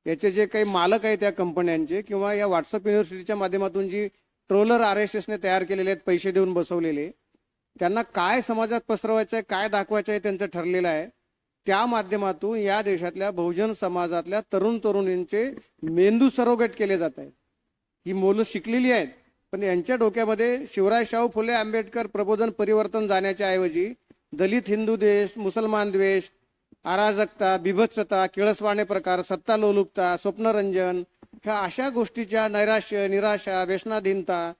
याचे जे काही मालक आहेत त्या कंपन्यांचे, किंवा या व्हॉट्सअप युनिव्हर्सिटीच्या माध्यमातून जी ट्रोलर RSSने तयार केलेले आहेत, पैसे देऊन बसवलेले, त्यांना काय समाजात पसरवायचं आहे, काय दाखवायचं आहे त्यांचं ठरलेलं आहे. त्या माध्यमातून या देशातल्या बहुजन समाजातल्या तरुण तरुणींचे मेंदू सरोगेट केले जात आहेत. ही मुलं शिकलेली आहेत, पण यांच्या डोक्यामध्ये शिवराय शाहू फुले आंबेडकर प्रबोधन परिवर्तन जाण्याच्या ऐवजी दलित हिंदू द्वेष, मुसलमान द्वेष, अराजकता, बिभत्सता, किळसवाणे प्रकार, सत्ता लोलुपता, स्वप्नरंजन, ह्या अशा गोष्टीच्या नैराश्य, निराशा, व्यसनाधीनता,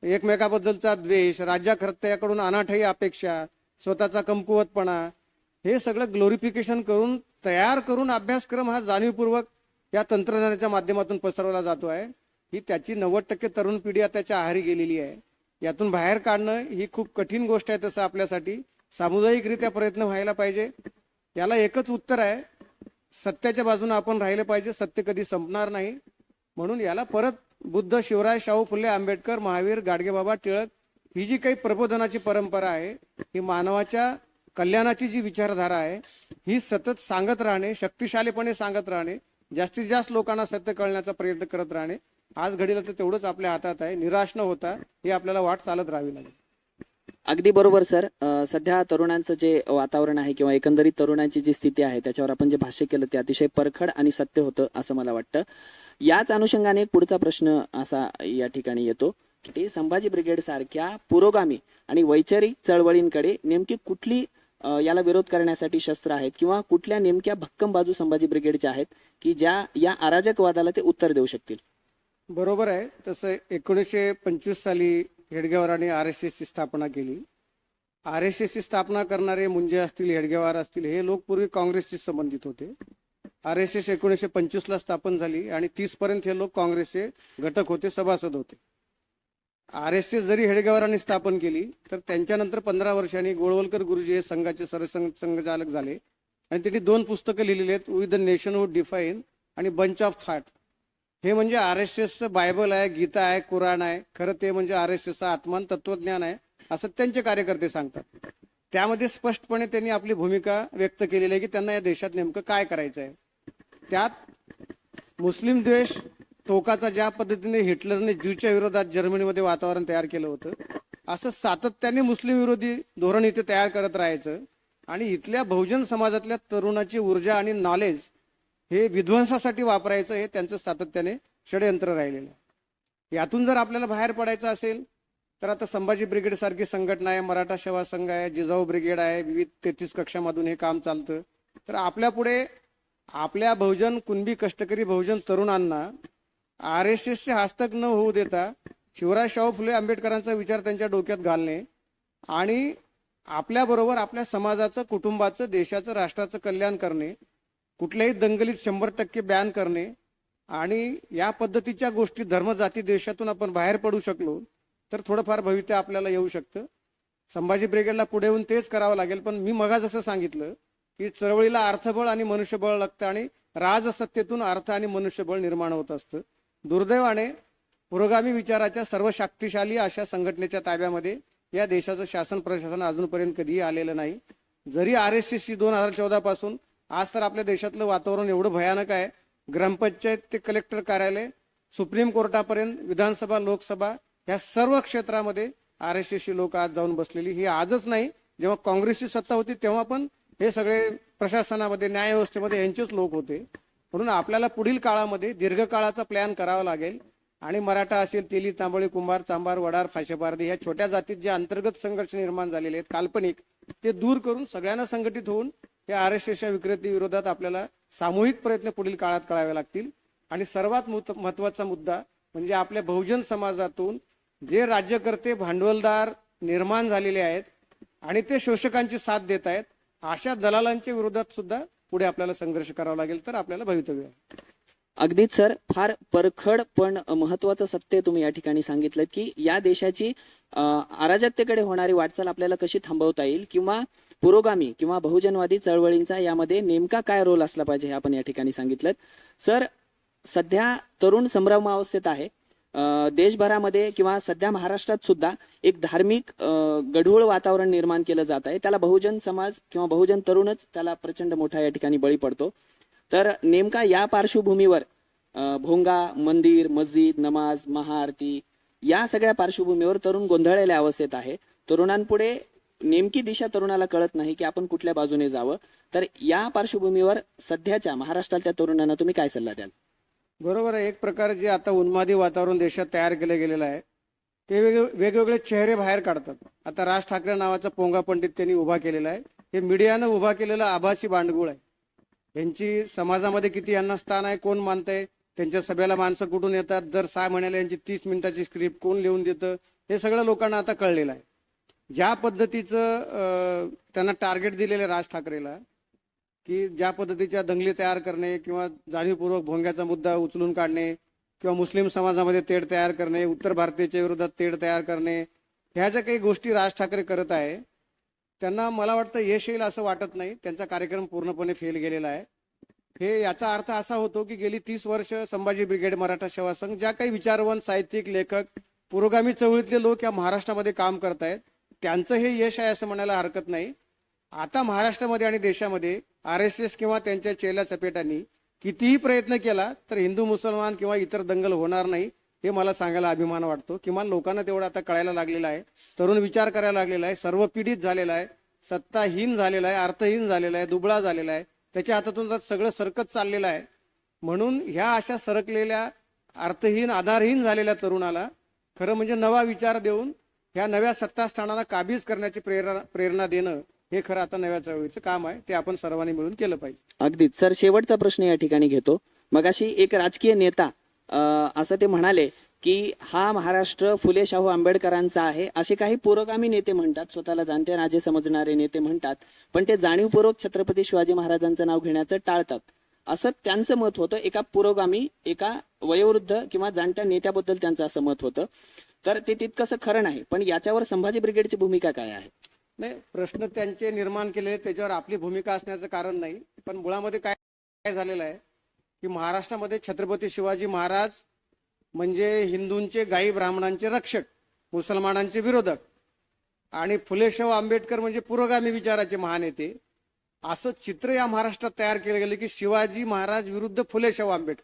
एकमेकाबद्दलचा द्वेष, राज्यकर्त्याकडून अनाठायी अपेक्षा, स्वतःचा कमकुवतपणा, हे सगळं ग्लोरिफिकेशन करून तयार करून अभ्यासक्रम हा जाणीवपूर्वक या तंत्रज्ञानाच्या माध्यमातून पसरवला जातो आहे. ही त्याची 90% तरुण पिढी आता त्याच्या आहारी गेलेली आहे. यातून बाहेर काढणं ही खूप कठीण गोष्ट आहे. तसं आपल्यासाठी सामुदायिकरित्या प्रयत्न व्हायला पाहिजे. याला एकच उत्तर आहे, सत्याच्या बाजूने आपण राहिलं पाहिजे. सत्य कधी संपणार नाही. म्हणून याला परत बुद्ध, शिवराय, शाहू फुले आंबेडकर, महावीर, गाडगेबाबा, टिळक ही जी काही प्रबोधनाची परंपरा आहे, ही मानवाच्या कल्याणाची जी विचारधारा आहे, ही सतत सांगत राहणे, शक्तिशालीपणे सांगत राहणे, जास्तीत जास्त लोकांना सत्य कळण्याचा प्रयत्न करत राहणे, आज घडीला तर तेवढंच आपल्या हातात आहे. निराश न होता ही आपल्याला वाट चालत राहावी लागेल. अगदी बरोबर सर. सध्या तरुणांचं जे वातावरण आहे किंवा एकंदरीत तरुणांची जी स्थिती आहे त्याच्यावर आपण जे भाष्य केलं ते अतिशय परखड आणि सत्य होतं असं मला वाटतं. याच अनुषंगाने एक पुढचा प्रश्न असा या ठिकाणी येतो की ते संभाजी ब्रिगेड सारख्या पुरोगामी आणि वैचारिक चळवळींकडे नेमकी कुठली याला विरोध करण्यासाठी शस्त्र आहेत किंवा कुठल्या नेमक्या भक्कम बाजू संभाजी ब्रिगेडच्या आहेत की ज्या या अराजकवादाला ते उत्तर देऊ शकतील? बरोबर आहे. तसं 1925 साली हेडगेवारांनी RSSची स्थापना केली. RSSची स्थापना करणारे मुंजे असतील, हेडगेवार असतील, हे लोक पूर्वी काँग्रेसशी संबंधित होते. RSS 1925ला स्थापन झाली आणि 30 पर्यंत हे लोक काँग्रेसचे घटक होते, सभासद होते. RSS जरी हेडगेवारांनी स्थापन केली तर त्यांच्यानंतर 15 वर्षांनी गोळवलकर गुरुजी हे संघाचे सरसंघचालक झाले आणि त्यांनी 2 पुस्तकं लिहिलेली आहेत, विथ द नेशनहुड डिफाईन आणि बंच ऑफ थॉट. हे म्हणजे RSSचं बायबल आहे, गीता आहे, कुराण आहे. खरं ते म्हणजे RSSचा आत्मान तत्वज्ञान आहे असं त्यांचे कार्यकर्ते सांगतात. त्यामध्ये स्पष्टपणे त्यांनी आपली भूमिका व्यक्त केलेली आहे की त्यांना या देशात नेमकं काय करायचं आहे. त्यात मुस्लिम द्वेष टोकाचा ज्या पद्धतीने हिटलरने ज्यूच्या विरोधात जर्मनीमध्ये वातावरण तयार केलं होतं, असं सातत्याने मुस्लिम विरोधी धोरण इथे तयार करत राहायचं आणि इथल्या बहुजन समाजातल्या तरुणाची ऊर्जा आणि नॉलेज हे विध्वंसासाठी वापरायचं, हे त्यांचं सातत्याने षडयंत्र राहिलेलं आहे. यातून जर आपल्याला बाहेर पडायचं असेल तर आता संभाजी ब्रिगेड सारखी संघटना आहे, मराठा सेवा संघ आहे, जिजाऊ ब्रिगेड आहे, विविध 33 कक्षामधून हे काम चालतं. तर आपल्या पुढे आपल्या बहुजन कुणबी कष्टकरी बहुजन तरुणांना RSSचे हस्तक न होऊ देता शिवराय शाहू फुले आंबेडकरांचा विचार त्यांच्या डोक्यात घालणे आणि आपल्याबरोबर आपल्या समाजाचं, कुटुंबाचं, देशाचं, राष्ट्राचं कल्याण करणे, कुठल्याही दंगलीत 100% बॅन करणे आणि या पद्धतीच्या गोष्टी धर्म, जाती, देशातून आपण बाहेर पडू शकलो तर थोडंफार भविष्य आपल्याला येऊ शकतं. संभाजी ब्रिगेडला पुढे येऊन तेच करावं लागेल. पण मी मगा जसं सांगितलं की चळवळीला अर्थबळ आणि मनुष्यबळ लागतं आणि राजसत्तेतून अर्थ आणि मनुष्यबळ निर्माण होत असतं. दुर्दैवाने पुरोगामी विचाराच्या सर्व शक्तिशाली अशा संघटनेच्या ताब्यामध्ये या देशाचं शासन प्रशासन अजूनपर्यंत कधीही आलेलं नाही. जरी RSSची 2014 पासून आज तर आपल्या देशातलं वातावरण एवढं भयानक आहे, ग्रामपंचायत ते कलेक्टर कार्यालय, सुप्रीम कोर्टापर्यंत, विधानसभा, लोकसभा, या सर्व क्षेत्रामध्ये RSSची लोक आज जाऊन बसलेली. ही आजच नाही, जेव्हा काँग्रेसची सत्ता होती तेव्हा पण हे सगळे प्रशासनामध्ये, न्यायव्यवस्थेमध्ये यांचेच लोक होते. म्हणून आपल्याला पुढील काळामध्ये दीर्घकाळाचा प्लॅन करावा लागेल आणि मराठा असेल, तेली, तांबळी, कुंभार, चांभार, वडार, फाशेपारधी ह्या छोट्या जातीत जे अंतर्गत संघर्ष निर्माण झालेले आहेत काल्पनिक, ते दूर करून सगळ्यांना संघटित होऊन या RSSच्या विकृती विरोधात आपल्याला सामूहिक प्रयत्न पुढील काळात करावे लागतील. आणि सर्वात महत्वाचा मुद्दा म्हणजे आपल्या बहुजन समाजातून जे राज्यकर्ते, भांडवलदार निर्माण झालेले आहेत आणि ते शोषकांची साथ देत आहेत, अशा दलालांच्या विरोधात सुद्धा पुढे आपल्याला संघर्ष करावा लागेल, तर आपल्याला भवितव्य आहे. अगदीच सर, फार परखड पण महत्वाचं सत्य तुम्ही या ठिकाणी सांगितलं की या देशाची अराजकतेकडे होणारी वाटचाल आपल्याला कशी थांबवता येईल किंवा पुरोगामी किंवा बहुजनवादी चळवळींचा यामध्ये नेमका काय रोल असला पाहिजे हे आपण या ठिकाणी सांगितलं. सर, सध्या तरुण संभ्रमावस्थेत आहे. देशभरामध्ये किंवा सध्या महाराष्ट्रात सुद्धा एक धार्मिक गढूळ वातावरण निर्माण केलं जात आहे. त्याला बहुजन समाज किंवा बहुजन तरुणच त्याला प्रचंड मोठा या ठिकाणी बळी पडतो. तर नेमका या पार्श्वभूमीवर भोंगा, मंदिर, मस्जिद, नमाज, महाआरती या सगळ्या पार्श्वभूमीवर तरुण गोंधळलेल्या अवस्थेत आहे. तरुणांपुढे नेमकी दिशा तरुणाला कळत नाही की आपण कुठल्या बाजूने जावं. तर या पार्श्वभूमीवर सध्याच्या महाराष्ट्रातल्या तरुणांना तुम्ही काय सल्ला द्याल? बरोबर आहे. एक प्रकारे जे आता उन्मादी वातावरण देशात तयार केलं गेलेलं आहे ते वेगवेगळे चेहरे बाहेर काढतात. आता राज ठाकरे नावाचा पोंगा पंडित त्यांनी उभा केलेला आहे. हे मीडियानं उभा केलेलं आभासी बांडगुळ आहे. यांची समाजामध्ये किती यांना स्थान आहे कोण मानतंय, त्यांच्या सभेला माणसं कुठून येतात, दर 6 महिन्याला यांची 30 मिनिटाची स्क्रिप्ट कोण लिहून देतं, हे सगळं लोकांना आता कळलेलं आहे. ज्या पद्धतीचं त्यांना टार्गेट दिलेलं आहे राज ठाकरेला, की ज्या पद्धतीच्या दंगली तयार करणे किंवा जाणीवपूर्वक भोंग्याचा मुद्दा उचलून काढणे किंवा मुस्लिम समाजामध्ये तेढ तयार करणे, उत्तर भारतीयच्या विरोधात तेढ तयार करणे, ह्या ज्या काही गोष्टी राज ठाकरे करत आहे त्यांना मला वाटतं यश येईल असं वाटत नाही. त्यांचा कार्यक्रम पूर्णपणे फेल गेलेला आहे. हे याचा अर्थ असा होतो की गेली 30 वर्ष संभाजी ब्रिगेड, मराठा सेवा संघ, ज्या काही विचारवंत साहित्यिक, लेखक, पुरोगामी चळवळीतले लोक या महाराष्ट्रामध्ये काम करतायत त्यांचं हे यश आहे असं म्हणायला हरकत नाही. आता महाराष्ट्रामध्ये आणि देशामध्ये RSS किंवा त्यांच्या चेला चपेटांनी कितीही प्रयत्न केला तर हिंदू मुसलमान किंवा इतर दंगल होणार नाही हे मला सांगायला अभिमान वाटतो. किमान लोकांना तेवढं आता कळायला लागलेलं आहे, तरुण विचार करायला लागलेला आहे, सर्व पीडित झालेला आहे, सत्ताहीन झालेला आहे, अर्थहीन झालेला आहे, दुबळा झालेला आहे, त्याच्या हातातून सगळं सरकत चाललेलं आहे. म्हणून ह्या अशा सरकलेल्या अर्थहीन, आधारहीन झालेल्या तरुणाला खरं म्हणजे नवा विचार देऊन ह्या नव्या सत्तास्थानाला काबीज करण्याची प्रेरणा देणं हे खरं आता नव्या चळवळीचं काम आहे. ते आपण सर्वांनी मिळून केलं पाहिजे. अगदीच सर, शेवटचा प्रश्न या ठिकाणी घेतो. मगाशी एक राजकीय नेता असं ते म्हणाले की हा महाराष्ट्र फुले शाहू आंबेडकरांचा आहे, असे काही पुरोगामी नेते म्हणतात, स्वतःला जाणते राजे समजणारे नेते म्हणतात, पण ते जाणीवपूर्वक छत्रपती शिवाजी महाराजांचं नाव घेण्याचं टाळतात, असं त्यांचं मत होतं. एका पुरोगामी, एका वयोवृद्ध किंवा जाणत्या नेत्याबद्दल त्यांचं असं मत होतं. तर ते तितकंसं खरं नाही, पण याच्यावर संभाजी ब्रिगेडची भूमिका काय आहे? नाही, प्रश्न त्यांचे निर्माण केले त्याच्यावर आपली भूमिका असण्याचं कारण नाही. पण मुळामध्ये काय झालेलं आहे की महाराष्ट्रामध्ये छत्रपती शिवाजी महाराज म्हणजे हिंदूंचे, गाई ब्राह्मणांचे रक्षक, मुसलमानांचे विरोधक, आणि फुले शाहू आंबेडकर म्हणजे पुरोगामी विचाराचे महानेते, असं चित्र या महाराष्ट्रात तयार केलं गेलं की शिवाजी महाराज विरुद्ध फुले शाहू आंबेडकर.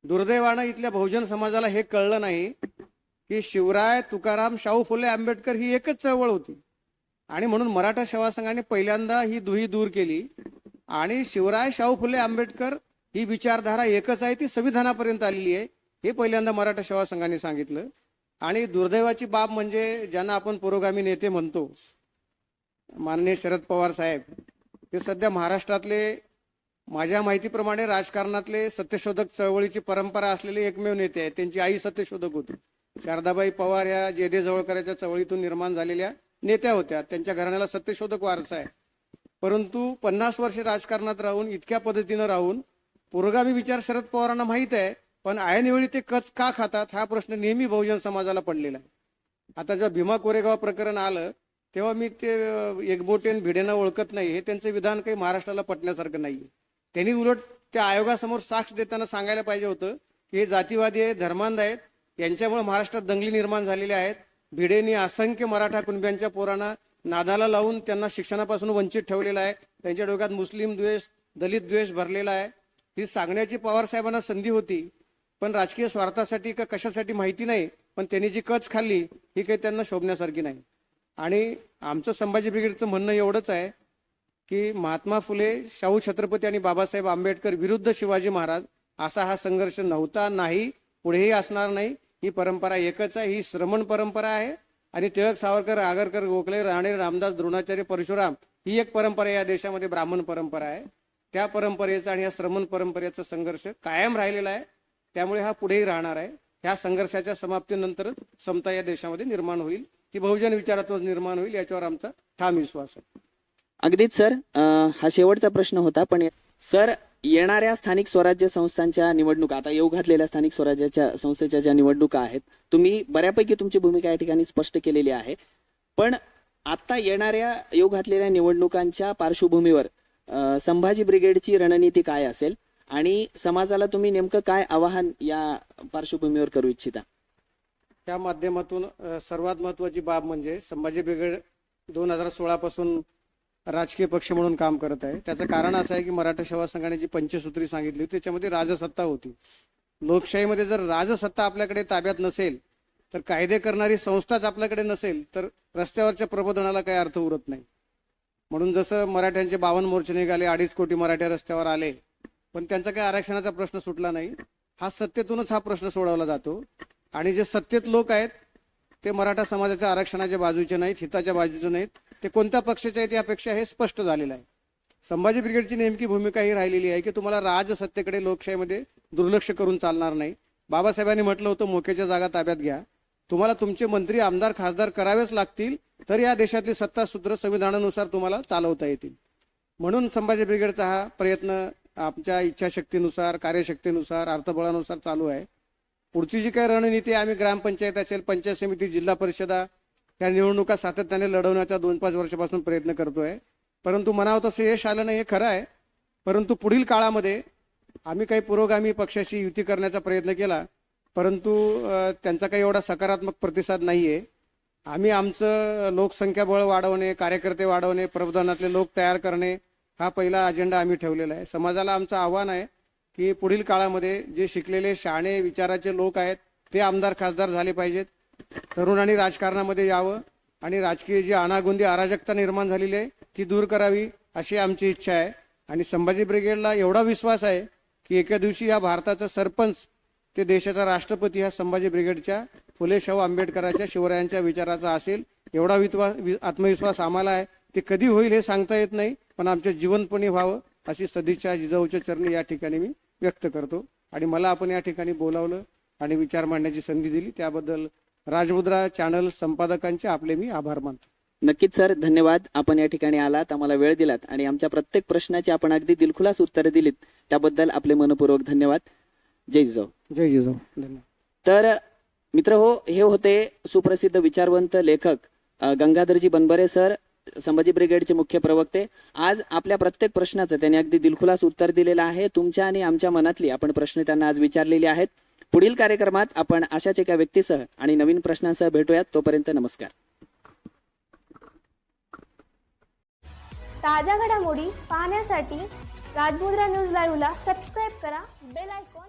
दुर्दैवानं इथल्या बहुजन समाजाला हे कळलं नाही की शिवराय, तुकाराम, शाहू फुले आंबेडकर ही एकच चळवळ होती. आणि म्हणून मराठा सेवा संघाने पहिल्यांदा ही दुही दूर केली आणि शिवराय, शाहू फुले आंबेडकर ही विचारधारा एकच आहे, ती संविधानापर्यंत आलेली आहे, हे पहिल्यांदा मराठा सेवा संघाने सांगितलं. आणि दुर्दैवाची बाब म्हणजे ज्यांना आपण पुरोगामी नेते म्हणतो, माननीय शरद पवार साहेब, हे सध्या महाराष्ट्रातले माझ्या माहितीप्रमाणे राजकारणातले सत्यशोधक चळवळीची परंपरा असलेले एकमेव नेते आहेत. त्यांची आई सत्यशोधक होती. शारदाबाई पवार या जेदे जवळकरांच्या चळवळीतून निर्माण झालेल्या नेत्या होत्या. त्यांच्या घराण्याला सत्यशोधक वारसा आहे. परंतु 50 वर्षे राजकारणात राहून, इतक्या पद्धतीनं राहून पुरोगामी विचार शरद पवारांना माहीत आहे, पण ऐनवेळी ते कच का खातात हा प्रश्न नेहमी बहुजन समाजाला पडलेला आहे. आता जेव्हा भीमा कोरेगाव प्रकरण आलं तेव्हा मी ते एकबोटेन भिडेनं ओळखत नाही हे त्यांचं विधान काही महाराष्ट्राला पटण्यासारखं नाहीये. त्यांनी उलट त्या आयोगासमोर साक्ष देताना सांगायला पाहिजे होतं की हे जातीवादी आहेत, धर्मांध आहेत, यांच्यामुळे महाराष्ट्रात दंगली निर्माण झालेल्या आहेत. भिडेंनी असंख्य मराठा कुणब्यांच्या पोरांना नादाला लावून त्यांना शिक्षणापासून वंचित ठेवलेलं आहे. त्यांच्या डोक्यात मुस्लिम द्वेष, दलित द्वेष भरलेला आहे. ही सांगण्याची पवार साहेबांना संधी होती, पण राजकीय स्वार्थासाठी का कशासाठी माहिती नाही, पण त्यांनी जी कच खाल्ली ही काही त्यांना शोभण्यासारखी नाही. आणि आमचं संभाजी ब्रिगेडचं म्हणणं एवढंच आहे की महात्मा फुले, शाहू छत्रपती आणि बाबासाहेब आंबेडकर विरुद्ध शिवाजी महाराज असा हा संघर्ष नव्हता, नाही, पुढेही असणार नाही. ही परंपरा एकच आहे, ही श्रमण परंपरा आहे. आणि टिळक, सावरकर, आगरकर, गोखले, राणे, रामदास, द्रोणाचार्य, परशुराम ही एक परंपरा या देशामध्ये ब्राह्मण परंपरा आहे. त्या परंपरेचा आणि या श्रमण परंपरेचा संघर्ष कायम राहिलेला आहे. त्यामुळे हा पुढेही राहणार आहे. ह्या संघर्षाच्या समाप्तीनंतरच समता या देशामध्ये निर्माण होईल, ती बहुजन विचारातून निर्माण होईल, याच्यावर आमचा ठाम विश्वास आहे. अगदीच सर, हा शेवटचा प्रश्न होता. पण सर, येणाऱ्या स्थानिक स्वराज्य संस्थांच्या निवडणुका, आता येऊ घातलेल्या स्थानिक स्वराज्याच्या संस्थेच्या ज्या निवडणुका आहेत, तुम्ही बऱ्यापैकी तुमची भूमिका या ठिकाणी स्पष्ट केलेली आहे. पण आता येणाऱ्या येऊ घातलेल्या निवडणुकांच्या पार्श्वभूमीवर संभाजी ब्रिगेडची रणनीती काय असेल आणि समाजाला तुम्ही नेमकं काय आवाहन या पार्श्वभूमीवर करू इच्छिता? त्या माध्यमातून सर्वात महत्त्वाची बाब म्हणजे संभाजी ब्रिगेड 2016 पासून राजकीय पक्ष म्हणून काम करत आहे. त्याचं कारण असं आहे की मराठा सेवा संघाने जी पंचसूत्री सांगितली होती त्याच्यामध्ये राजसत्ता होती. लोकशाहीमध्ये जर राजसत्ता आपल्याकडे ताब्यात नसेल, तर कायदे करणारी संस्थाच आपल्याकडे नसेल, तर रस्त्यावरच्या प्रबोधनाला काही अर्थ उरत नाही. म्हणून जसं मराठ्यांचे 52 मोर्चे निघाले, 2.5 कोटी मराठे रस्त्यावर आले, पण त्यांचा काही आरक्षणाचा प्रश्न सुटला नाही. हा सत्तेतूनच हा प्रश्न सोडवला जातो. आणि जे सत्तेत लोक आहेत ते मराठा समाजाच्या आरक्षणाच्या बाजूचे नाहीत, हिताच्या बाजूचे नाहीत, ते कोणत्या पक्षाचे आहेत यापेक्षा हे स्पष्ट झालेलं आहे. संभाजी ब्रिगेडची नेमकी भूमिका ही राहिलेली आहे की तुम्हाला राजसत्तेकडे लोकशाहीमध्ये दुर्लक्ष करून चालणार नाही. बाबासाहेबांनी म्हटलं होतं मोक्याच्या जागा ताब्यात घ्या. तुम्हाला तुमचे मंत्री आमदार खासदार करावेच लागतील, तर या देशातली सत्ता सूत्र संविधानानुसार तुम्हाला चालवता येतील. म्हणून संभाजी ब्रिगेडचा हा प्रयत्न आमच्या इच्छाशक्तीनुसार, कार्यशक्तीनुसार, अर्थबळानुसार चालू आहे. पुढची जी काही रणनीती आम्ही ग्रामपंचायत असेल, पंचायत समिती, जिल्हा परिषदा या निवडणुका सातत्याने लढवण्याचा 2-5 वर्षापासून प्रयत्न करतोय. परंतु म्हणावं तसं यश आलं नाही हे खरं आहे. परंतु पुढील काळामध्ये आम्ही काही पुरोगामी पक्षाशी युती करण्याचा प्रयत्न केला, परंतु त्यांचा काही एवढा सकारात्मक प्रतिसाद नाहीये. आम्ही आमचं लोकसंख्या बळ वाढवणे, कार्यकर्ते वाढवणे, प्रबोधनातले लोक तयार करणे हा पहिला अजेंडा आम्ही ठेवलेला आहे. समाजाला आमचं आव्हान आहे की पुढील काळामध्ये जे शिकलेले शहाणे विचाराचे लोक आहेत ते आमदार खासदार झाले पाहिजेत. तरुणांनी राजकारणामध्ये यावं आणि राजकीय जी अनागोंदी अराजकता निर्माण झालेली आहे ती दूर करावी अशी आमची इच्छा आहे. आणि संभाजी ब्रिगेडला एवढा विश्वास आहे की एका दिवशी या भारताचा सरपंच ते देशाचा राष्ट्रपती हा संभाजी ब्रिगेडच्या फुले शाहू आंबेडकरांच्या शिवरायांच्या विचाराचा असेल. एवढा आत्मविश्वास आम्हाला आहे. ते कधी होईल हे सांगता येत नाही, पण आमच्या जीवनपणी व्हावं अशी सदिच्छा जिजाऊच्या चरणी या ठिकाणी मी व्यक्त करतो. आणि मला आपण या ठिकाणी बोलावलं आणि विचार मांडण्याची संधी दिली त्याबद्दल राजमुद्रा चॅनल संपादकांचे आपले मी आभार मानतो. नक्कीच सर, धन्यवाद. आपण या ठिकाणी आलात, आम्हाला वेळ दिलात आणि आमच्या प्रत्येक प्रश्नाची आपण अगदी दिलखुलास उत्तरं दिलीत, त्याबद्दल आपले मनपूर्वक धन्यवाद. जय जिजाऊ. जय जिजाऊ. धन्यवाद. तर मित्र हो, हे होते सुप्रसिद्ध विचारवंत लेखक गंगाधरजी बनबरे सर, संभाजी ब्रिगेडचे मुख्य प्रवक्ते. आज आपल्या प्रत्येक प्रश्नाचं त्यांनी अगदी दिलखुलास उत्तर दिलेलं आहे. तुमच्या आणि आमच्या मनातली आपण प्रश्न त्यांना आज विचारलेले आहेत. पुढील कार्यक्रमात आपण अशाच एका व्यक्तीसह आणि नवीन प्रश्नांसह भेटूयात. तोपर्यंत नमस्कार. ताज्या घडामोडी पाहण्यासाठी राजमुद्रा न्यूज लाईव्हला सबस्क्राईब करा, बेल आयकॉन